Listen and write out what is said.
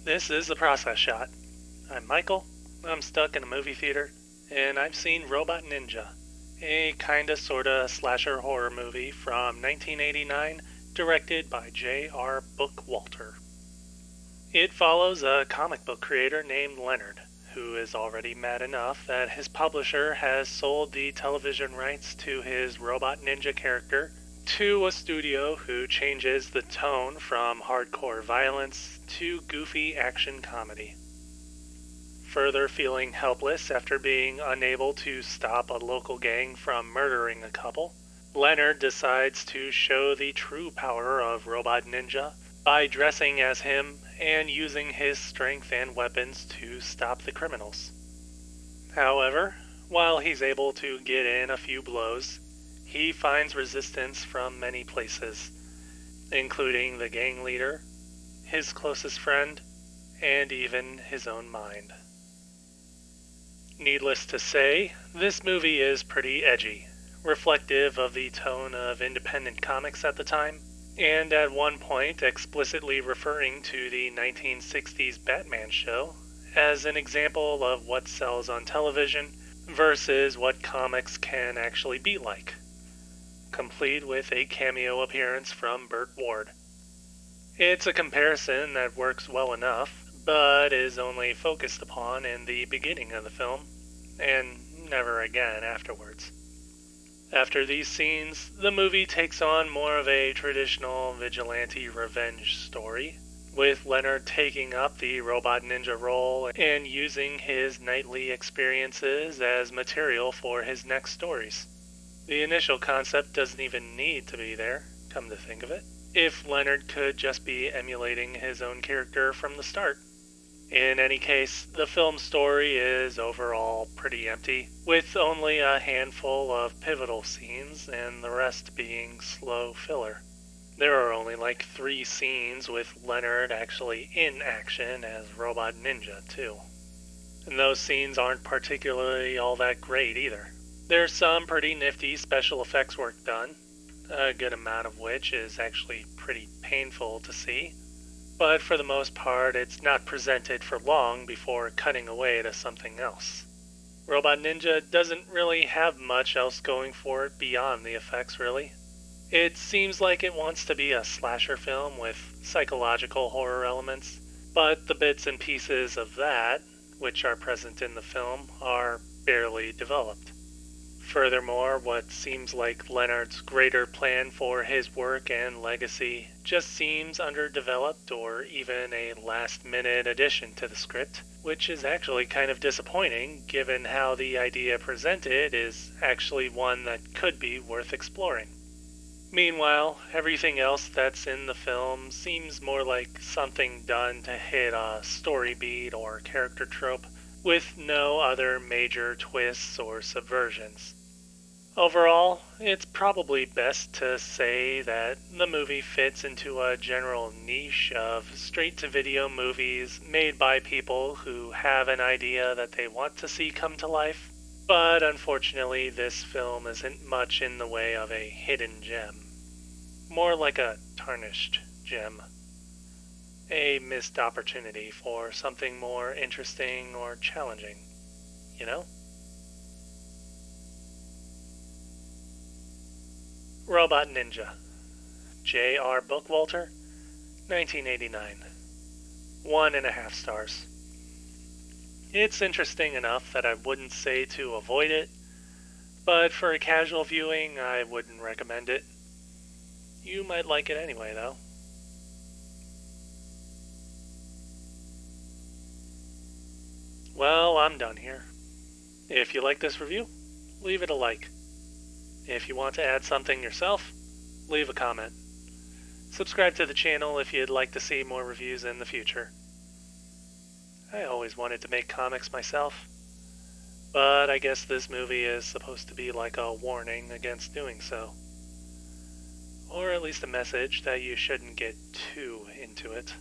This is the Process Shot. I'm Michael, I'm stuck in a movie theater, and I've seen Robot Ninja, a kinda sorta slasher horror movie from 1989 directed by J.R. Bookwalter. It follows a comic book creator named Leonard, who is already mad enough that his publisher has sold the television rights to his Robot Ninja character to a studio who changes the tone from hardcore violence to goofy action comedy. Further feeling helpless after being unable to stop a local gang from murdering a couple, Leonard decides to show the true power of Robot Ninja by dressing as him and using his strength and weapons to stop the criminals. However, while he's able to get in a few blows, he finds resistance from many places, including the gang leader, his closest friend, and even his own mind. Needless to say, this movie is pretty edgy, reflective of the tone of independent comics at the time, and at one point explicitly referring to the 1960s Batman show as an example of what sells on television versus what comics can actually be like, complete with a cameo appearance from Burt Ward. It's a comparison that works well enough, but is only focused upon in the beginning of the film, and never again afterwards. After these scenes, the movie takes on more of a traditional vigilante revenge story, with Leonard taking up the Robot Ninja role and using his nightly experiences as material for his next stories. The initial concept doesn't even need to be there, come to think of it, if Leonard could just be emulating his own character from the start. In any case, the film's story is overall pretty empty, with only a handful of pivotal scenes and the rest being slow filler. There are only like 3 scenes with Leonard actually in action as Robot Ninja, too. And those scenes aren't particularly all that great either. There's some pretty nifty special effects work done, a good amount of which is actually pretty painful to see, but for the most part it's not presented for long before cutting away to something else. Robot Ninja doesn't really have much else going for it beyond the effects, really. It seems like it wants to be a slasher film with psychological horror elements, but the bits and pieces of that, which are present in the film, are barely developed. Furthermore, what seems like Leonard's greater plan for his work and legacy just seems underdeveloped or even a last-minute addition to the script, which is actually kind of disappointing given how the idea presented is actually one that could be worth exploring. Meanwhile, everything else that's in the film seems more like something done to hit a story beat or character trope, with no other major twists or subversions. Overall, it's probably best to say that the movie fits into a general niche of straight-to-video movies made by people who have an idea that they want to see come to life, but unfortunately this film isn't much in the way of a hidden gem. More like a tarnished gem. A missed opportunity for something more interesting or challenging, you know? Robot Ninja, J.R. Bookwalter, 1989. 1.5 stars. It's interesting enough that I wouldn't say to avoid it, but for a casual viewing, I wouldn't recommend it. You might like it anyway, though. Well, I'm done here. If you like this review, leave it a like. If you want to add something yourself, leave a comment. Subscribe to the channel if you'd like to see more reviews in the future. I always wanted to make comics myself, but I guess this movie is supposed to be like a warning against doing so. Or at least a message that you shouldn't get too into it.